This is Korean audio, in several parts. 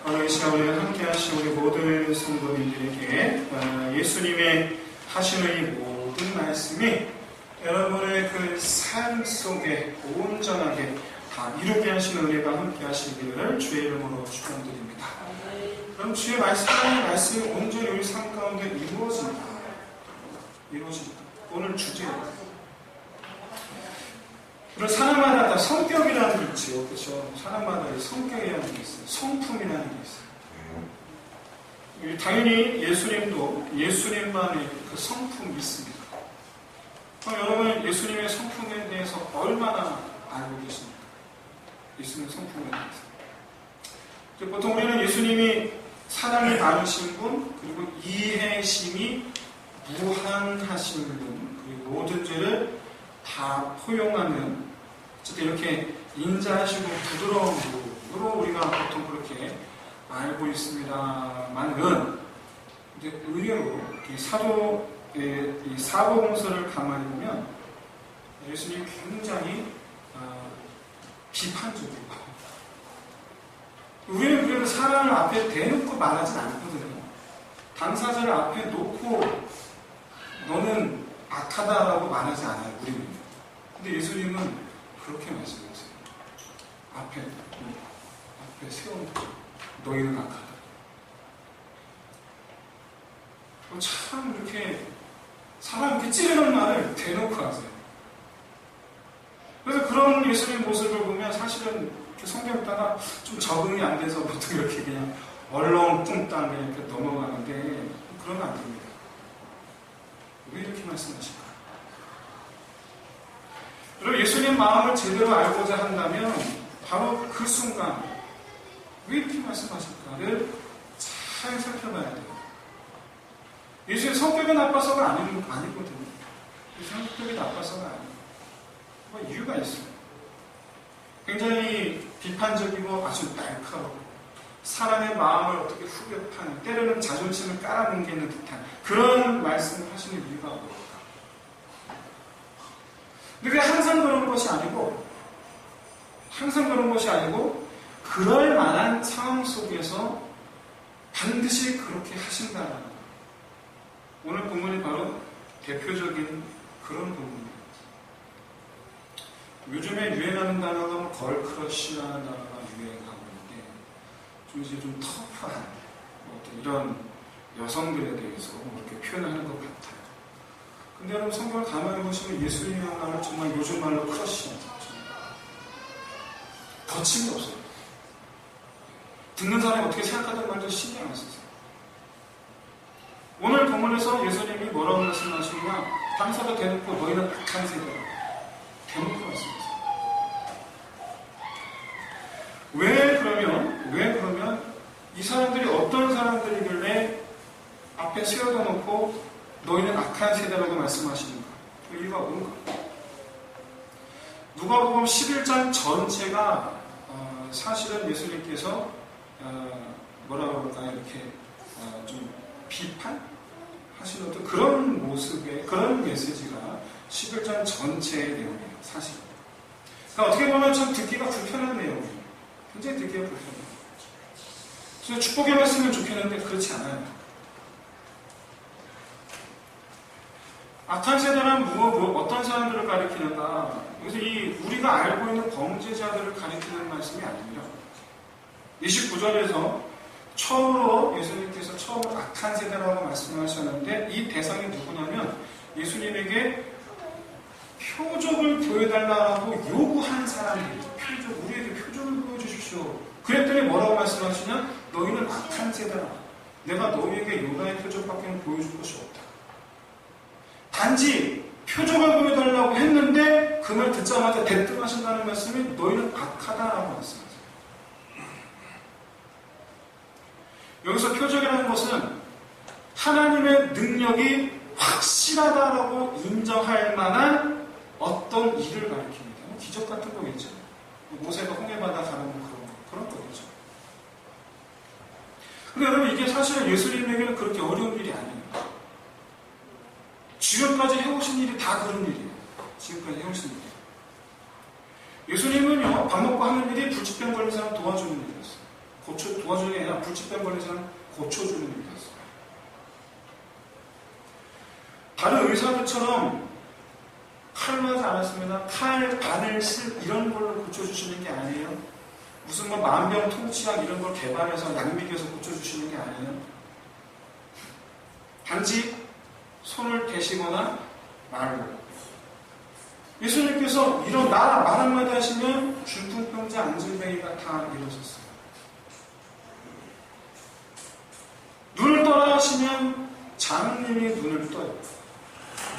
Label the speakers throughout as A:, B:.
A: 오늘 이 시간에 함께 하신 우리 모든 성도님들에게 예수님의 하시는 이 모든 말씀이 여러분의 그 삶 속에 온전하게 다 이루게 하시는 은혜가 함께 하시기를 주의 이름으로 축원드립니다. 그럼 주의 말씀이 온전히 우리 삶 가운데 이루어집니다. 오늘 주제예요. 그리고 사람마다 다 성격이라는 게 있죠. 그렇죠? 사람마다 성격이라는 게 있어요. 성품이라는 게 있어요. 당연히 예수님도 예수님만의 그 성품이 있습니다. 그럼 여러분 예수님의 성품에 대해서 얼마나 알고 계십니까? 예수님의 성품에 대해서. 보통 우리는 예수님이 사랑이 많으신 분, 그리고 이해심이 무한하신 분, 그리고 모든 죄를 다 포용하는, 어쨌든 이렇게 인자하시고 부드러운 분으로 우리가 보통 그렇게 알고 있습니다만은, 의외로 사도의 이 사복음서를 가만히 보면 예수님이 굉장히 비판적이고, 우리는 그래도 사람을 앞에 대놓고 말하진 않거든요. 당사자를 앞에 놓고 너는 악하다라고 말하지 않아요, 우리는. 근데 예수님은 그렇게 말씀하세요. 앞에 세워놓고 너희는 악하다. 참 이렇게 사람 이렇게 찌르는 말을 대놓고 하세요. 그래서 그런 예수님 모습을 보면 사실은 성경 읽다가 좀 적응이 안 돼서 보통 이렇게 그냥 얼렁뚱땅 그냥 이렇게 넘어가는데 그러면 안 됩니다. 왜 이렇게 말씀하실까요? 그리고 예수님 마음을 제대로 알고자 한다면 바로 그 순간 왜 이렇게 말씀하실까를 잘 살펴봐야 돼요. 예수의 성격이 나빠서가 아니거든요. 성격이 나빠서가 아니에요. 이유가 있어요. 굉장히 비판적이고 아주 날카롭고 사람의 마음을 어떻게 후벼파는, 때로는 자존심을 깔아뭉개는 듯한 그런 말씀을 하시는 이유가 뭘까? 근데 그게 항상 그런 것이 아니고 그럴 만한 상황 속에서 반드시 그렇게 하신다는 거예요. 오늘 본문이 바로 대표적인 그런 부분입니다. 요즘에 유행하는 단어가 걸크러쉬라는 단어가 유행하고 있는데 좀 이제 좀 터프한 이런 여성들에 대해서 이렇게 표현하는 것 같아요. 근데 여러분 성경을 가만히 보시면 예수님이야말로 정말 요즘 말로 크러쉬입니다. 거침이 없어요. 듣는 사람이 어떻게 생각하든 말도 신경 안 쓰세요. 오늘 본문에서 예수님이 뭐라고 말씀하시느냐, 당사자 대놓고 너희는 악한 세대라. 대놓고 말씀하세요. 왜 그러면 이 사람들이 어떤 사람들이길래 앞에 세워다 놓고 너희는 악한 세대라고 말씀하시는가? 그 이유가 뭔가? 누가복음 11장 전체가 사실은 예수님께서 뭐라고 할까요? 이렇게 좀 비판하시는 어떤 그런 모습의 그런 메시지가 11장 전체의 내용이에요. 사실. 그러니까 어떻게 보면 참 듣기가 불편한 내용이에요. 굉장히 듣기가 불편해요. 그래서 축복의 말씀은 좋겠는데 그렇지 않아요. 악한 세대란 어떤 사람들을 가리키는가? 그래서 우리가 알고 있는 범죄자들을 가리키는 말씀이 아닙니다. 29절에서 처음으로 예수님께서 처음으로 악한 세대라고 말씀하셨는데 이 대상이 누구냐면 예수님에게 표적을 보여달라고 요구한 사람들이에요. 우리에게 표적을 보여주십시오. 그랬더니 뭐라고 말씀하시냐? 너희는 악한 세대라. 내가 너희에게 요나의 표적밖에 보여줄 것이 없다. 단지 표적을 보여달라고 했는데 그 말 듣자마자 대뜸하신다는 말씀이 너희는 악하다라고 말씀하세요. 여기서 표적이라는 것은 하나님의 능력이 확실하다라고 인정할 만한 어떤 일을 가리킵니다. 기적 같은 거겠죠. 모세가 홍해바다 가는 그런 거겠죠. 근데 여러분 이게 사실은 예수님에게는 그렇게 어려운 일이 아니에요. 지금까지 해오신 일이 다 그런 일이에요. 지금까지 해오신 일이. 예수님은요, 밥 먹고 하는 일이 불치병 걸린 사람 도와주는 일이었어요. 도와주는 게 아니라 불치병 걸린 사람 고쳐주는 일이었어요. 다른 의사들처럼 칼로 하지 않았습니다. 칼, 바늘, 이런 걸로 고쳐주시는 게 아니에요. 무슨 뭐 만병통치약 이런 걸 개발해서 양미기해서 고쳐주시는 게 아니에요. 단지 손을 대시거나 말로. 예수님께서 이런 말 한마디 하시면 중풍병자, 안진뱅이가 다 일어섰어요. 눈을 떠라 하시면 장님이 눈을 떠요.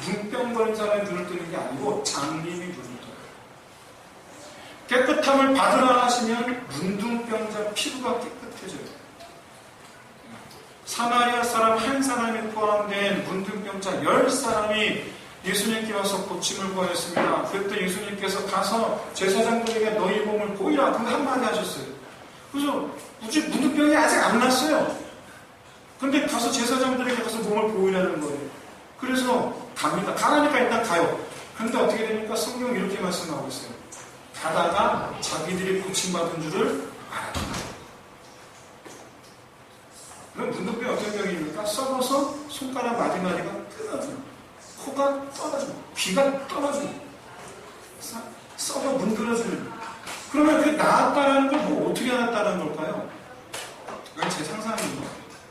A: 눈병 걸린 사람이 눈을 뜨는 게 아니고 장님이 눈을 떠요. 깨끗함을 받으라 하시면 문둥병자 피부가 깨끗해져요. 사마리아 사람 한 사람이 포함된 문둥병자 10사람이 예수님께 와서 고침을 구하였습니다. 그때 예수님께서 가서 제사장들에게 너희 몸을 보이라 그 한마디 하셨어요. 그래서 굳이 문둥병이 아직 안 났어요. 근데 가서 제사장들에게 가서 몸을 보이라는 거예요. 그래서 갑니다. 가라니까 일단 가요. 근데 어떻게 됩니까? 성경 이렇게 말씀하고 있어요. 가다가 자기들이 고침받은 줄을 알았다. 그럼 문둥병이 어떤 병입니까? 썩어서 손가락 마디마디가 끊어져요. 코가 떨어지고 귀가 떨어지고 썩어 문드러지는. 그러면 그게 나았다라는 걸 뭐 어떻게 알았다는 걸까요? 그건 제 상상입니다.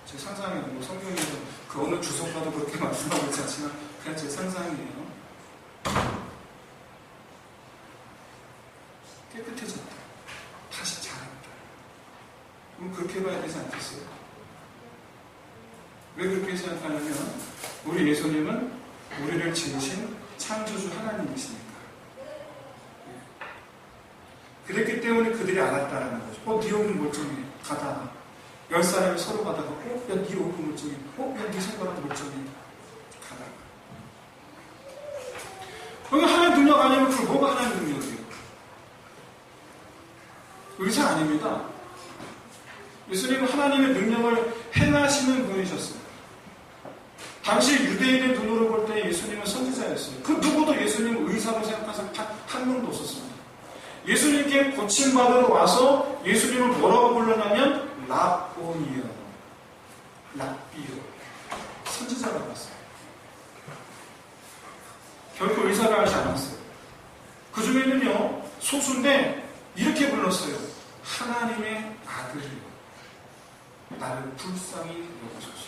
A: 제 상상이에요. 뭐 성경에서 그 어느 주석가도 그렇게 말씀하고 있지 않지만 그냥 제 상상이에요. 깨끗해졌다. 다시 자랐다. 그럼 그렇게 봐야 되지 않겠어요? 왜 그렇게 생각하냐면 우리 예수님은 우리를 지으신 창조주 하나님이시니까. 그랬기 때문에 그들이 알았다는 거죠. 네 얼굴 멀쩡해. 가다가 10사람이 서로 가다가 야, 네 얼굴 멀쩡해. 야, 네 손가락 멀쩡해. 가다가. 그러니까 하나님 능력 아니면 그 뭐가 하나님 능력이에요? 의사 아닙니다. 예수님은 하나님의 능력을 행하시는 분이셨어요. 당시 유대인의 눈으로 볼 때 예수님은 선지자였어요. 그 누구도 예수님을 의사로 생각한 사람 한 명도 없었습니다. 예수님께 고침받으러 와서 예수님을 뭐라고 불렀냐면 라보니요, 랍비요, 선지자라고 했어요. 결코 의사를 하지 않았어요. 그 중에는요 소수인데 이렇게 불렀어요. 하나님의 아들이요, 나를 불쌍히 여기소서.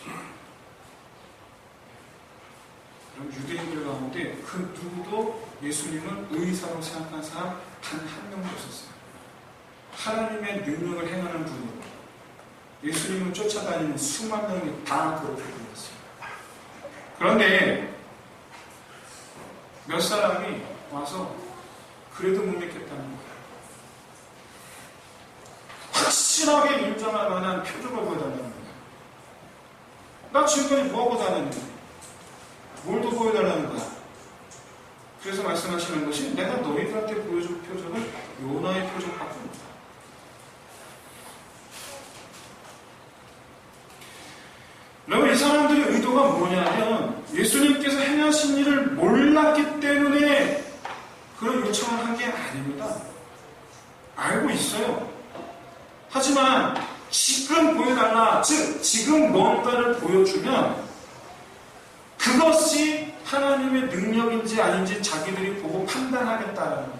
A: 그럼 유대인들 가운데 그 누구도 예수님을 의사로 생각한 사람 단 한 명도 없었어요. 하나님의 능력을 행하는 분으로 예수님을 쫓아다니는 수만 명이 다 그렇게 불렀어요. 그런데 몇 사람이 와서 그래도 못 믿겠다는 거예요. 확실하게 인정할 만한 표적을 보여달라는 거예요. 나 지금까지 뭐하고 다녔는데 뭘 더 보여달라는 거야. 그래서 말씀하시는 것이 내가 너희들한테 보여줄 표적은 요나의 표적밖에 없다. 여러분, 이 사람들의 의도가 뭐냐면 예수님께서 행하신 일을 몰랐기 때문에 그런 요청을 한 게 아닙니다. 알고 있어요. 하지만 지금 보여달라, 즉 지금 뭔가를 보여주면 그것이 하나님의 능력인지 아닌지 자기들이 보고 판단하겠다라는 거예요.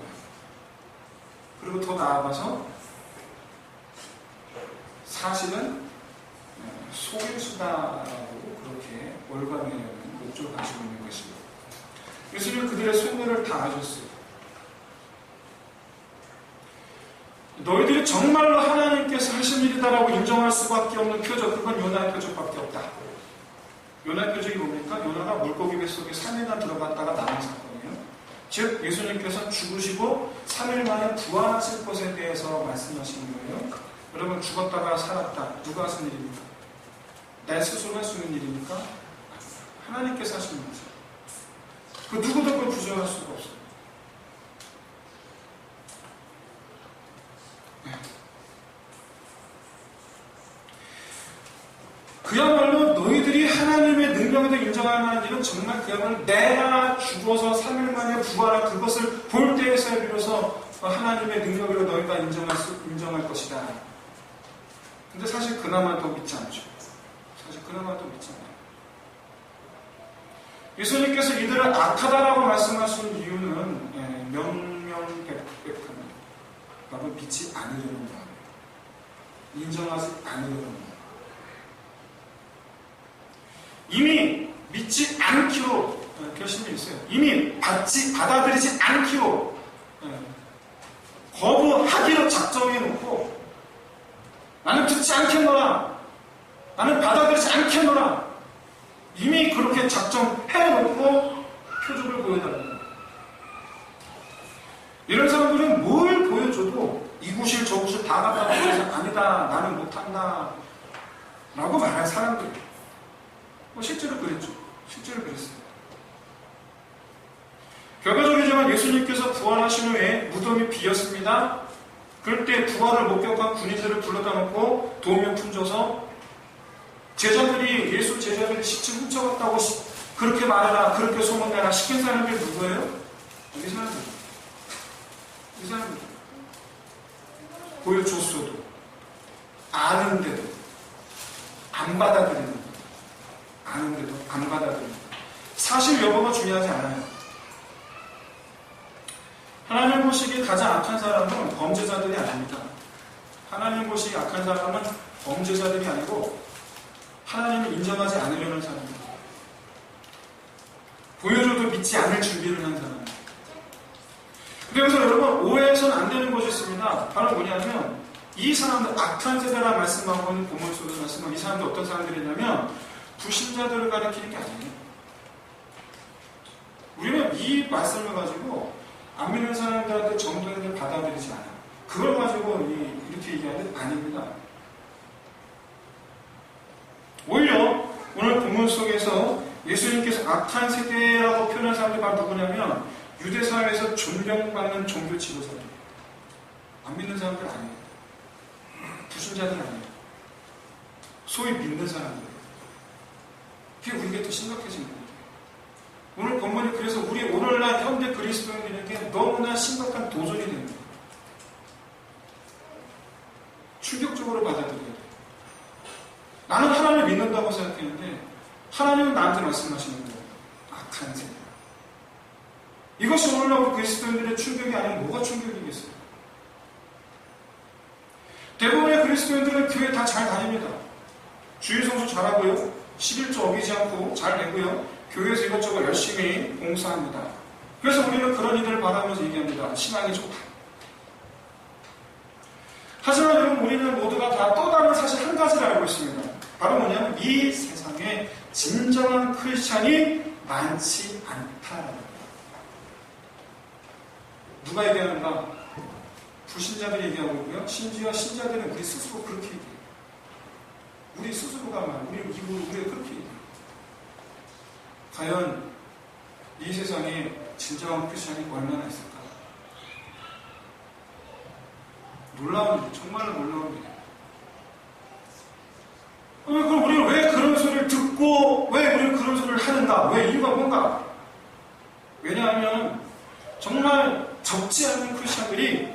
A: 그리고 더 나아가서 사실은 속임수다라고 그렇게 월광하려는 목적을 가지고 있는 것입니다. 예수님은 그들의 속내를 다 아셨어요. 너희들이 정말로 하나님께서 하신 일이다라고 인정할 수밖에 없는 표적, 그건 요나의 표적밖에 없다. 요나의 표적이 뭡니까? 요나가 물고기 뱃속에 3일간 들어갔다가 나온 사건이에요. 즉 예수님께서 죽으시고 3일 만에 부활하실 것에 대해서 말씀하시는 거예요. 여러분, 죽었다가 살았다. 누가 하신 일입니까? 내 스스로 할 수 있는 일입니까? 하나님께서 하시는 거죠. 그 누구도 그걸 부정할 수가 없어요. 그야말로 너희들이 하나님의 능력에 대해 인정할 만한 일은 정말 그야말로 내가 죽어서 3일 만에 부활한 그것을 볼 때에서야 비로소 하나님의 능력으로 너희가 인정할 것이다. 근데 사실 그나마 더 믿지 않죠. 사실 그나마 더 믿지 않아요. 예수님께서 이들을 악하다라고 말씀하신 이유는 명명백백합니다. 바로 믿지 않으려는 마음, 인정하지 않으려는 마음. 이미 믿지 않기로 결심이 있어요. 이미 받아들이지 않기로 거부하기로 작정해놓고 나는 듣지 않겠노라, 나는 받아들이지 않겠노라, 이미 그렇게 작정해놓고 표적을 보여달라는 거예요. 이런 사람들은 뭘 보여줘도 이구실 저구실 다 갔다고 해서 아니다, 나는 못한다 라고 말할 사람들이에요. 실제로 그랬죠. 실제로 그랬어요. 결과적이지만 예수님께서 부활하신 후에 무덤이 비었습니다. 그럴 때 부활을 목격한 군인들을 불러다 놓고 도면 품줘서 예수 제자들이 시체 훔쳐갔다고 그렇게 말해라, 그렇게 소문내라 시킨 사람들이 누구예요? 이 사람들. 이 사람들. 보여줬어도 아는데도 안 받아들이는 거. 아는데도 안 받아들이는 거. 사실 여부가 중요하지 않아요. 하나님 보시기에 가장 악한 사람은 범죄자들이 아닙니다. 하나님 보시기에 악한 사람은 범죄자들이 아니고 하나님을 인정하지 않으려는 사람입니다. 보여줘도 믿지 않을 준비를 한 사람입니다. 그래서 여러분, 오해해서는 안 되는 것이 있습니다. 바로 뭐냐면 이 사람들, 악한 세대라 말씀하고 있는 본문 속에서 말씀하고 이 사람들 어떤 사람들이냐면 불신자들을 가리키는 게 아니에요. 우리는 이 말씀을 가지고 안 믿는 사람들한테 정도를 받아들이지 않아요. 그걸 가지고 이렇게 얘기하는 게 아닙니다. 오히려 오늘 본문 속에서 예수님께서 악한 세대라고 표현한 사람들이 바로 누구냐면 유대사회에서 존경받는 종교 지도자들. 안 믿는 사람들 아니에요. 불신자들 아니에요. 소위 믿는 사람들. 그게 우리에게 더 심각해진 거예요. 오늘 본문이 그래서 우리 오늘날 현대 그리스도인들에게 너무나 심각한 도전이 됩니다. 충격적으로 받아들여야 돼요. 나는 하나님을 믿는다고 생각했는데 하나님은 나한테 말씀하시는 거예요. 악한 세대. 이것이 오늘날 우리 그리스도인들의 충격이 아니면 뭐가 충격이겠어요? 대부분의 그리스도인들은 교회 다 잘 다닙니다. 주일 성수 잘하고요. 11조 어기지 않고 잘 내고요. 교회에서 이것저것 열심히 봉사합니다. 그래서 우리는 그런 이들을 바라보면서 얘기합니다. 신앙이 좋다. 하지만 여러분, 우리는 모두가 다 또 다른 사실 한 가지를 알고 있습니다. 바로 뭐냐면 이 세상에 진정한 크리스찬이 많지 않다라는 거예요. 누가 얘기하는가? 불신자들이 얘기하고 있고요. 심지어 신자들은 우리 스스로 그렇게 얘기해요. 우리 스스로가 우리가 그렇게 얘기해요. 과연 이 세상에 진정한 크리스찬이 얼마나 있을까? 놀라운 일, 정말로 놀라운 일. 그럼 우리는 왜 그런 소리를 듣고 왜 우리는 그런 소리를 하는가? 왜 이유가 뭔가? 왜냐하면 정말 적지 않은 크리스찬들이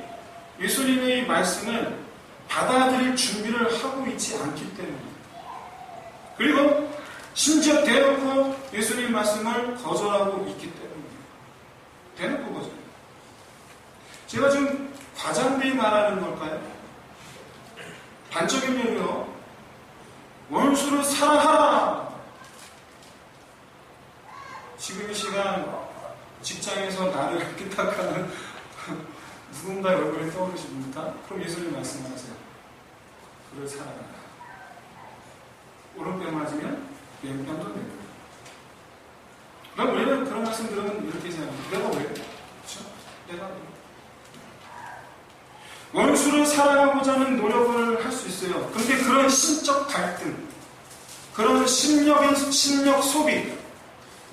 A: 예수님의 말씀을 받아들일 준비를 하고 있지 않기 때문입니다. 그리고 심지어 대놓고 예수님 말씀을 거절하고 있기 때문입니다. 대놓고 거절. 제가 지금 과장되게 말하는 걸까요? 반적인 면이요. 원수를 사랑하라. 지금 이 시간 직장에서 나를 삐딱하는 누군가의 얼굴이 떠오르십니까? 그럼 예수님 말씀하세요. 그를 사랑하라. 오른뺨 맞으면 왼뺨도 내고. 그럼 우리는 그런 말씀 들으면 이렇게 생각합니다. 내가 왜? 그렇죠? 내가 왜? 원수를 사랑하고자 하는 노력을 할 수 있어요. 그런데 그런 심적 갈등, 그런 심력 소비,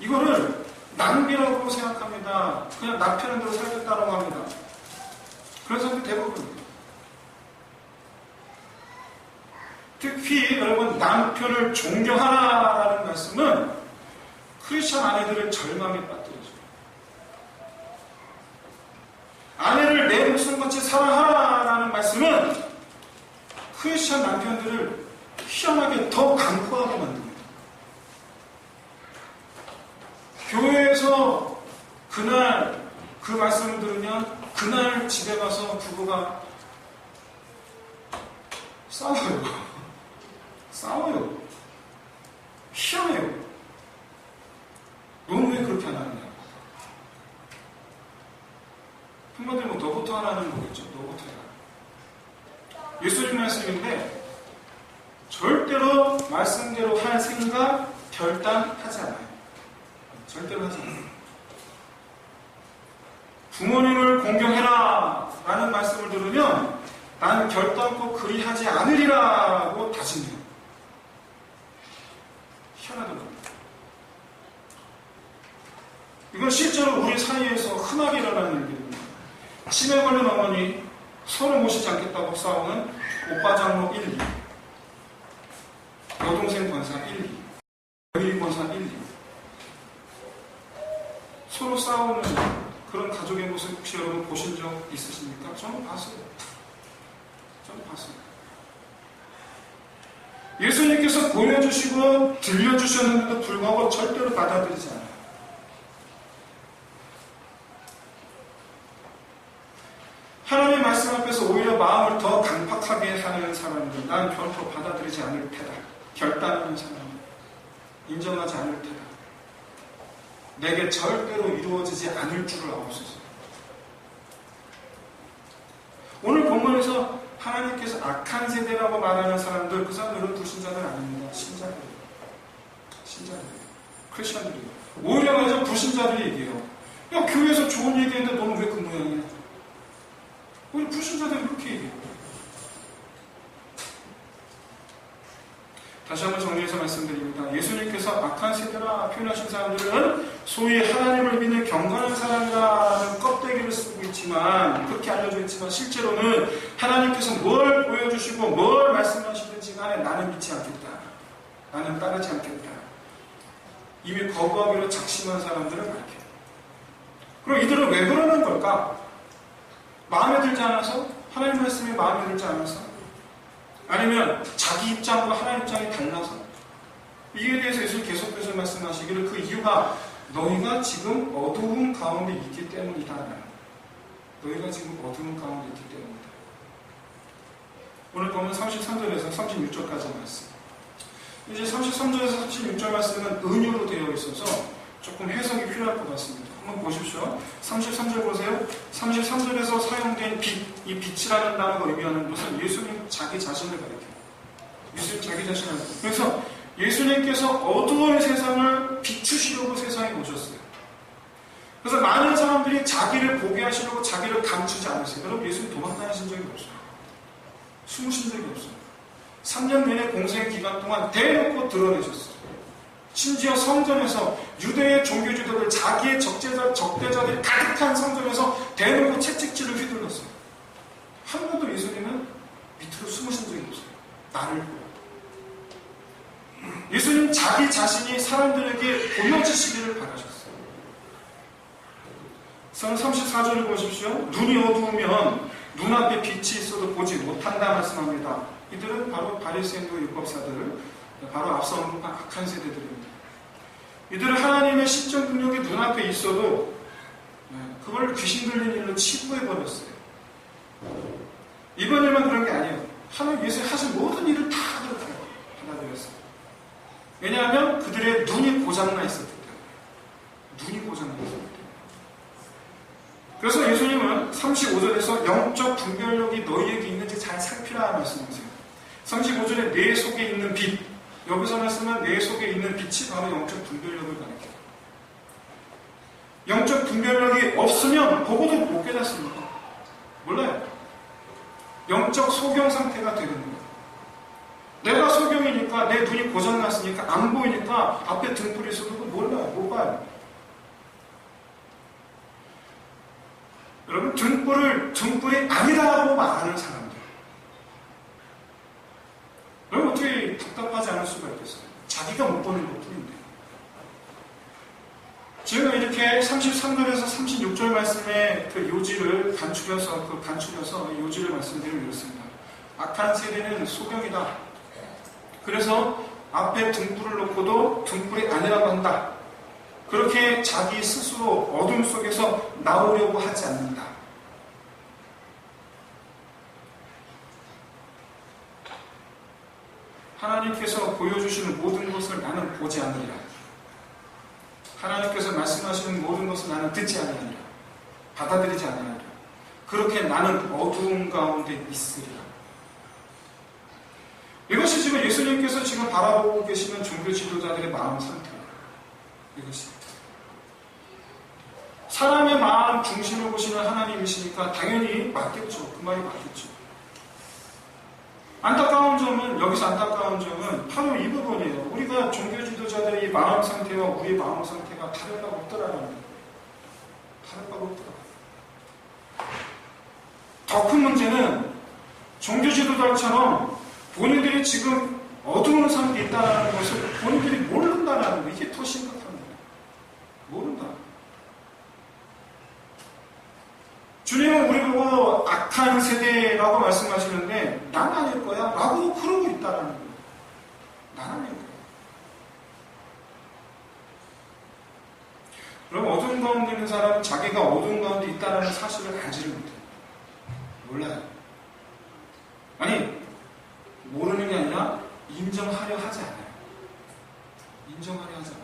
A: 이거를 낭비라고 생각합니다. 그냥 나 편한 대로 살겠다라고 합니다. 그런 사람들이 대부분입니다. 특히 여러분, 남편을 존경하라라는 말씀은 크리스천 아내들을 절망에 빠뜨려줘요. 아내를 내 목숨같이 사랑하라라는 말씀은 크리스찬 남편들을 희한하게 더 강포하게 만듭니다. 교회에서 그날 그 말씀을 들으면 그날 집에 가서 부부가 싸워요. 싸워요. 희한해요. 너는 왜 그렇게 안 하느냐. 한마디로 뭐 너부터 하라는 거겠죠. 너부터 해라. 예수님 말씀인데 절대로 말씀대로 할 생각, 결단하지 않아요. 절대로 하지 않아요. 부모님을 공경해라 라는 말씀을 들으면 나는 결단코 그리하지 않으리라고 다짐해요. 희한하더라고요. 이건 실제로 우리 사이에서 흔하게 일어나는 일입니다. 치매 걸린 어머니 서로 모시지 않겠다고 싸우는 오빠 장로 1, 2, 여동생 권사 1, 2, 여인 권사 1, 2, 서로 싸우는 그런 가족의 모습 혹시 여러분 보신 적 있으십니까? 저는 봤어요. 저는 봤어요. 예수님께서 보여주시고 들려주셨는데도 불구하고 절대로 받아들이지 않아요. 하나님의 말씀 앞에서 오히려 마음을 더 강팍하게 하는 사람들, 난 결코 받아들이지 않을 테다. 결단하는 사람, 인정하지 않을 테다. 내게 절대로 이루어지지 않을 줄을 아옵소서. 오늘 본문에서 하나님께서 악한 세대라고 말하는 사람들, 그 사람들은 불신자들 아닙니다. 신자들이에요. 신자들이에요. 크리스천들이에요. 오히려 말해서 불신자들이 얘기해요. 야, 교회에서 좋은 얘기했는데 너는 왜 그 모양이야? 우리 불신자들이 그렇게 얘기해요. 다시 한번 정리해서 말씀드립니다. 예수님께서 악한 세대라 표현하신 사람들은 소위 하나님을 믿는 경건한 사람이라는 껍데기를 쓰고 있지만, 그렇게 알려져 있지만 실제로는 하나님께서 뭘 보여주시고 뭘 말씀하시든지 간에 나는 믿지 않겠다, 나는 따르지 않겠다, 이미 거부하기로 작심한 사람들을 밝혀요. 그럼 이들은 왜 그러는 걸까? 마음에 들지 않아서? 하나님 말씀이 마음에 들지 않아서? 아니면 자기 입장과 하나님 입장이 달라서? 이에 대해서 예수님 계속해서 말씀하시기를 그 이유가 너희가 지금 어두운 가운데 있기 때문이다. 너희가 지금 어두운 가운데 있기 때문이다. 오늘 보면 33절에서 36절까지 말씀. 이제 33절에서 36절 말씀은 은유로 되어 있어서 조금 해석이 필요할 것 같습니다. 한번 보십시오. 33절 보세요. 33절에서 사용된 빛, 이 빛이라는 단어가 의미하는 것은 예수님 자기 자신을 가리켜요. 예수님 자기 자신을 가리켜요. 그래서 예수님께서 어두운 세상을 비추시려고 세상에 오셨어요. 그래서 많은 사람들이 자기를 보게 하시려고 자기를 감추지 않으세요. 여러분, 예수님 도망다니신 적이 없어요. 숨으신 적이 없어요. 3년 내내 공생 기간 동안 대놓고 드러내셨어요. 심지어 성전에서 유대의 종교지도들, 자기의 적대자들이 가득한 성전에서 대놓고 채찍질을 휘둘렀어요. 한 번도 예수님은 밑으로 숨으신 적이 없어요. 나를 보고. 예수님 자기 자신이 사람들에게 보여지시기를 바라셨어요. 34절을 보십시오. 눈이 어두우면 눈앞에 빛이 있어도 보지 못한다 말씀합니다. 이들은 바로 바리새인과 율법사들, 바로 앞서 언급한 악한 세대들입니다. 이들은 하나님의 신적 능력이 눈앞에 있어도 그걸 귀신 들린 일로 치부해버렸어요. 이번 일만 그런 게 아니에요. 하나님 예수님 하신 모든 일을 다 그렇게 받아들였어요. 왜냐하면 그들의 눈이 고장나 있었기 때문에. 눈이 고장나 있었기 때문에. 그래서 예수님은 35절에서 영적 분별력이 너희에게 있는지 잘 살피라 말씀하세요. 35절에 내 속에 있는 빛, 여기서 말씀은 내 속에 있는 빛이 바로 영적 분별력을 가리켜요. 영적 분별력이 없으면 보고도 못 깨닫습니다. 몰라요. 영적 소경 상태가 되는 거예요. 내가 소경이니까 내 눈이 고장났으니까 안 보이니까 앞에 등불이 있어도 몰라요. 못 봐요. 여러분, 등불이 아니다라고 말하는 사람들. 여러분, 어떻게 답답하지 않을 수가 있겠어요? 자기가 못 보는 것 뿐인데. 제가 이렇게 33절에서 36절 말씀의 그 요지를 간추려서 요지를 말씀드리면 이렇습니다. 악한 세대는 소경이다. 그래서 앞에 등불을 놓고도 등불이 아니라고 한다. 그렇게 자기 스스로 어둠 속에서 나오려고 하지 않는다. 하나님께서 보여주시는 모든 것을 나는 보지 않으리라. 하나님께서 말씀하시는 모든 것을 나는 듣지 않으리라. 받아들이지 않으리라. 그렇게 나는 어두운 가운데 있으리라. 이것이 지금 예수님께서 지금 바라보고 계시는 종교 지도자들의 마음 상태예요. 이것이 사람의 마음 중심을 보시는 하나님이시니까 당연히 맞겠죠. 그 말이 맞겠죠. 안타까운 점은, 여기서 안타까운 점은 바로 이 부분이에요. 우리가 종교 지도자들의 마음 상태와 우리의 마음 상태가 다를 바가 없더라는 거예요. 다를 바가 없더라. 더 큰 문제는 종교 지도자처럼 본인들이 지금 어두운 상태에 있다는 것을 본인들이 모른다는 거. 이게 더 심각합니다. 모른다. 주님은 우리 보고 악한 세대라고 말씀하시는데 난 아닐 거야 라고 그러고 있다는 거예요. 난 아닐 거야. 그럼 어두운 가운데 있는 사람은 자기가 어두운 가운데 있다는 사실을 알지를 못해요. 몰라요. 아니 모르는 게 아니라 인정하려 하지 않아요. 인정하려 하지 않아요.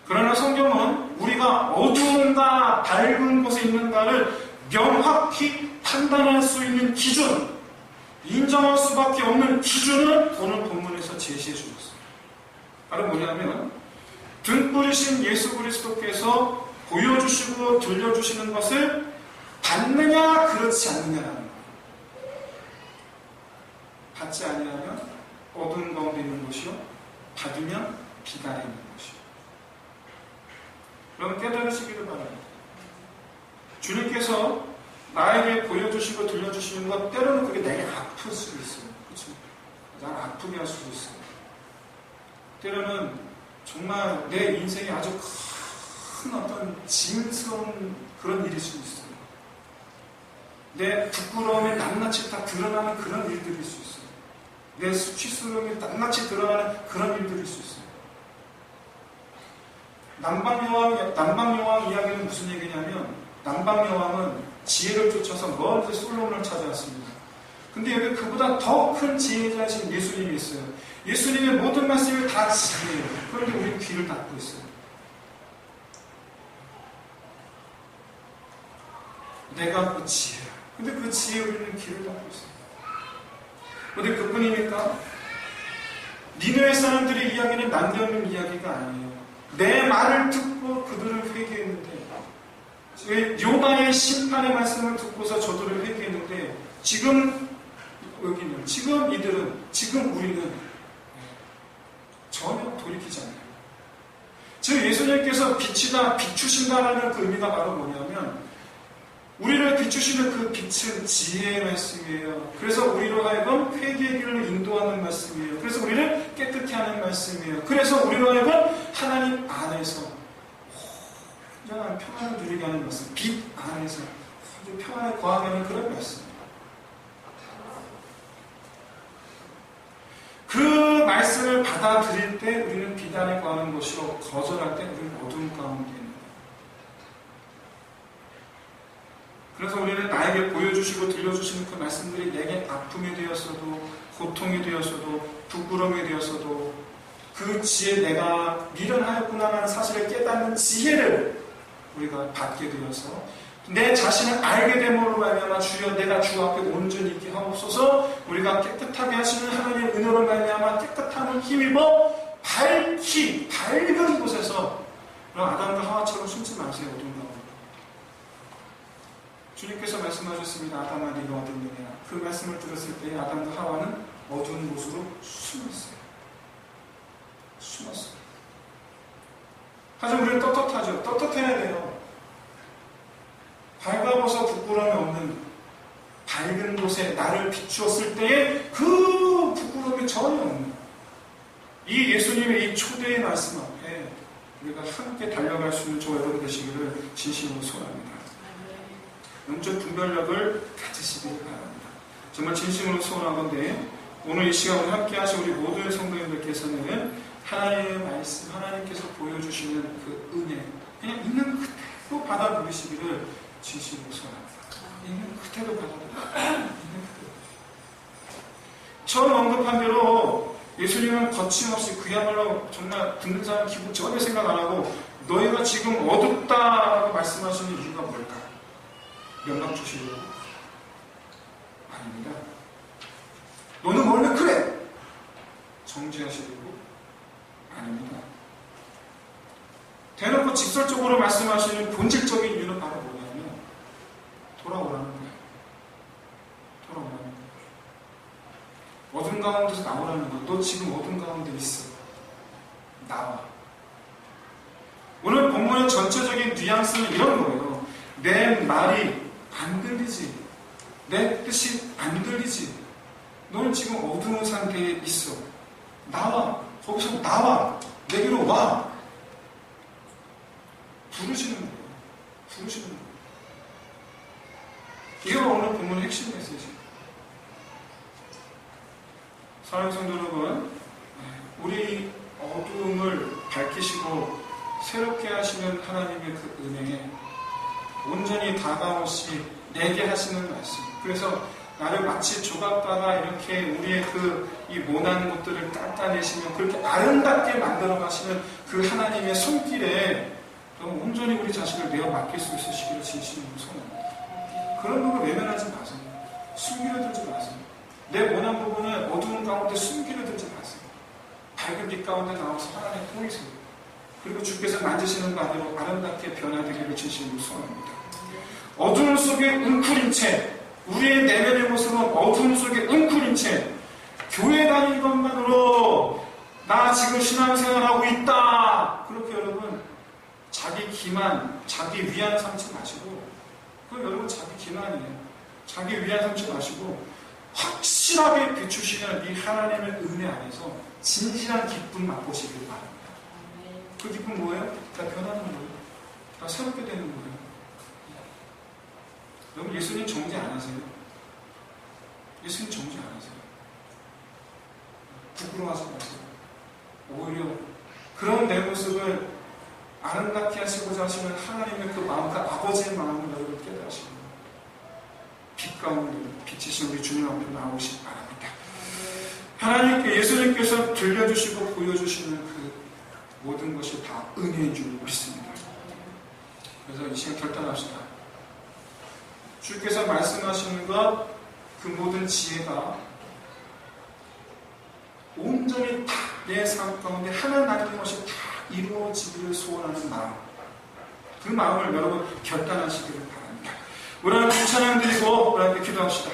A: 그러나 성경은 우리가 어두운가 밝은 곳에 있는가를 명확히 판단할 수 있는 기준, 인정할 수밖에 없는 기준을 오늘 본문에서 제시해 주었어요. 바로 뭐냐면 등불이신 예수 그리스도께서 보여주시고 들려주시는 것을 받느냐 그렇지 않느냐라는 거예요. 받지 아니하면 어두운 가운데 있는 것이요, 받으면 빛 아래 있는 것이요. 여러분 깨달으시기를 바랍니다. 주님께서 나에게 보여주시고 들려주시는 것 때로는 그게 내게 아플 수도 있어요. 그렇죠? 날 아프게 할 수도 있어요. 때로는 정말 내 인생에 아주 큰 어떤 짐스러운 그런 일일 수도 있어요. 내 부끄러움이 낱낱이 다 드러나는 그런 일들일 수 있어요. 내 수치스러움이 낱낱이 드러나는 그런 일들일 수 있어요. 남방여왕 이야기는 무슨 얘기냐면, 남방여왕은 지혜를 쫓아서 먼저 솔로몬을 찾아왔습니다. 근데 여기 그보다 더 큰 지혜자이신 예수님이 있어요. 예수님의 모든 말씀이 다 지혜예요. 그런데 우리는 귀를 닫고 있어요. 내가 그 지혜야. 근데 그 지혜에 우리는 귀를 닫고 있어요. 근데 그뿐입니까? 니느웨 사람들의 이야기는 남겨놓은 이야기가 아니에요. 내 말을 듣고 그들을 회개했는데, 요나의 심판의 말씀을 듣고서 저들을 회개했는데, 지금 여기는, 지금 이들은, 지금 우리는 전혀 돌이키지 않아요. 즉 예수님께서 빛이다, 비추신다라는 그 의미가 바로 뭐냐면, 우리를 비추시는 그 빛은 지혜의 말씀이에요. 그래서 우리로 하여금 회개의 길을 인도하는 말씀이에요. 그래서 우리를 깨끗게 하는 말씀이에요. 그래서 우리로 하여금 하나님 안에서 온전한 평안을 누리게 하는 말씀, 빛 안에서 평안에 거하게 하는 그런 말씀입니다. 그 말씀을 받아들일 때 우리는 빛 안에 거하는 것이요, 거절할 때 우리는 어두운 가운데 있는. 그래서 우리는 나에게 보여주시고 들려주시는 그 말씀들이 내게 아픔이 되었어도, 고통이 되었어도, 부끄러움이 되었어도, 그 지혜 내가 미련하였구나라는 사실을 깨닫는 지혜를 우리가 받게 되어서 내 자신을 알게 됨으로 말미암아 주여 내가 주 앞에 온전히 있게 하옵소서, 우리가 깨끗하게 하시는 하나님의 은혜로 말미암아 깨끗함을 힘입어 밝히 밝은 곳에서 아담과 하와처럼 숨지 마세요. 어둠 가운데. 주님께서 말씀하셨습니다. 아담아 네가 어디 있느냐. 그 말씀을 들었을 때 아담과 하와는 어두운 곳으로 숨었어요. 숨었어요. 하지만 우리는 떳떳하죠. 떳떳해야 돼요. 밝아버서 부끄러움이 없는 밝은 곳에 나를 비추었을 때에 그 부끄러움이 전혀 없는 이 예수님의 이 초대의 말씀 앞에 우리가 함께 달려갈 수 있는 저와 여러분 되시기를 진심으로 소원합니다. 영적 분별력을 가지시길 바랍니다. 정말 진심으로 소원하건대 오늘 이 시간 우리 함께 하신 우리 모든 성도님들께서는 하나님의 말씀, 하나님께서 보여주시는 그 은혜, 그냥 있는 그대로 받아들이시기를 진심으로 소원합니다. 있는 그대로 받아들이시기를. 있는 그대로. 처음 언급한 대로 예수님은 거침없이 그야말로 정말 듣는 사람 기분 전혀 생각 안 하고 너희가 지금 어둡다라고 말씀하시는 이유가 뭘까? 명락 주시려고? 아닙니다. 너는 원래 그래! 정죄하시려고? 아닙니다. 대놓고 직설적으로 말씀하시는 본질적인 이유는 바로 뭐냐면 돌아오라는 거예요. 돌아오라는 거예요. 어둠 가운데서 나오라는 거예요. 너 지금 어둠 가운데 있어. 나와. 오늘 본문의 전체적인 뉘앙스는 이런 거예요. 내 말이 안 들리지. 내 뜻이 안 들리지. 너는 지금 어두운 상태에 있어. 나와. 거기서 나와. 내게로 와. 부르시는 거예요. 부르시는 거예요. 이게 오늘 본문의 핵심 메시지. 사랑하는 성도 여러분, 우리 어두움을 밝히시고 새롭게 하시는 하나님의 그 은혜에 온전히 다가오시 내게 하시는 말씀. 그래서 나를 마치 조각가가 이렇게 우리의 이 모난 것들을 닦아내시면 그렇게 아름답게 만들어 가시는 그 하나님의 손길에 온전히 우리 자신을 내어 맡길 수 있으시기를 진심으로 소원합니다. 그런 부분을 외면하지 마세요. 숨기려 들지 마세요. 내 모난 부분을 어두운 가운데 숨기려 들지 마세요. 밝은 빛 가운데 나와서 하나님 보이세요. 그리고 주께서 만지시는 바대로 아름답게 변화되기를 진심으로 소원합니다. 어두움 속에 웅크린 채, 우리의 내면의 모습은 어두움 속에 웅크린 채, 교회 다니는 것만으로 나 지금 신앙생활하고 있다. 그렇게 여러분 자기 기만, 자기 위안 삼지 마시고, 그건 여러분 자기 기만이에요. 자기 위안 삼지 마시고 확실하게 비추시는 이 하나님의 은혜 안에서 진실한 기쁨 맛보시길 바랍니다. 그 기쁨 뭐예요? 다 변하는 거예요. 다 새롭게 되는 거예요. 여러분 예수님 정죄 안 하세요? 예수님 정죄 안 하세요? 부끄러워하지 마세요. 오히려 그런 내 모습을 아름답게 하시고자 하시는 하나님의 그 마음과 아버지의 마음을 여러분 깨달으시고 빛 가운데 비치신 우리 주님 앞에 나오시기 바랍니다. 하나님께 예수님께서 들려주시고 보여주시는 그 모든 것이 다 은혜인 줄 믿습니다. 그래서 이 시간 결단합시다. 주께서 말씀하시는 것, 그 모든 지혜가 온전히 다 내 삶 가운데 하나 나는 것이 다 이루어지기를 소원하는 마음, 그 마음을 여러분 결단하시기를 바랍니다. 우리 하나님 찬양 드리고 우리 함께 기도합시다.